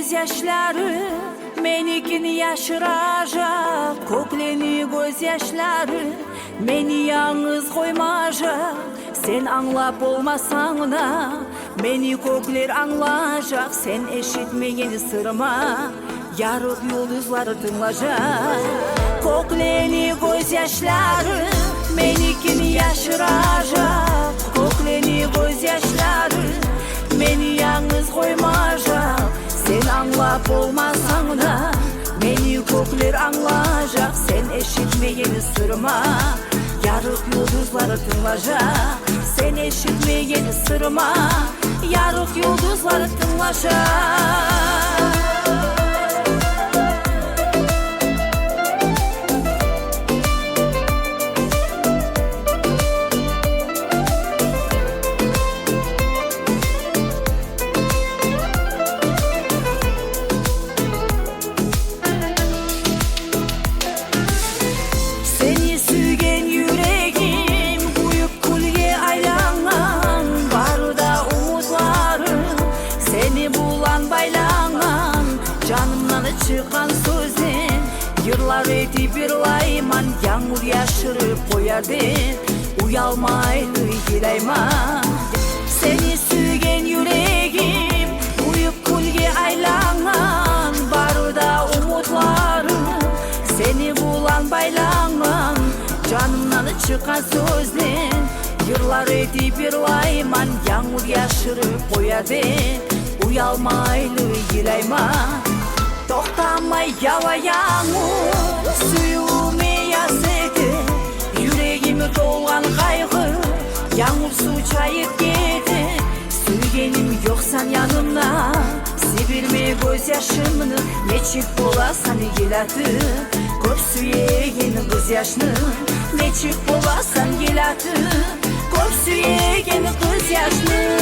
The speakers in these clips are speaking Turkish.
göz yaşları menikini yaşıracak. Kokleni göz yaşları meni yalnız koymayacak. Sen anlap olmasan da meni kokler anlayacak. Sen eşitmeyeni sırma yarık yıldızları tınlayacak. Kokleni göz yaşları menikini yaşıracak. Kokleni göz yaşları meni yalnız koymayacak. Sen anlap olmasan da meni kokler anlayacak. Sen eşitmeyeni sırma yarık yıldızları tınlayacak. Sen eşitmeyeni sırma yarık yıldızları tınlayacak. Seni süygen yüreğim kuyup kulge aylanan, barda umutlarım seni bulan baylanan. Canımdan çıkan sözün yıllar edip bir layman, yağmur yaşırıp koyardı uyalmaydı gilayman. Seni süygen yüreğim kuyup kulge aylanan, barda umutlarım seni bulan baylanan. Canımdan çıkan sözün yıllar edip bir layman, yağmur yaşırıp koyardı uyalmaylı gilayman. Toktamay yava yağmur suyumu yasetti, yüreğimi dolgan kaygı yağmur su çayıp gitti. Suygenim yoksan yanımda sivirme göz yaşımını, neçik bolasan geladı kop süyegen kız yaşını. Neçik bolasan geladı kop süyegen kız yaşını.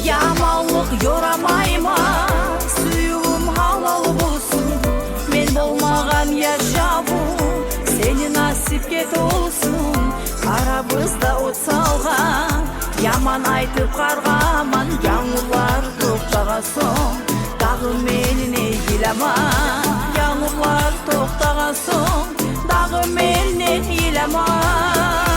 Yamanlık yoramayma suyum halal bulsun. Men bolmagan yaşabım seni nasip ket olsun. Aramızda ot salgan yaman aytıp kargaman, yağmurlar toktağan soň dagı meline yilaman. Yağmurlar toktağan soň dagı meline yilaman.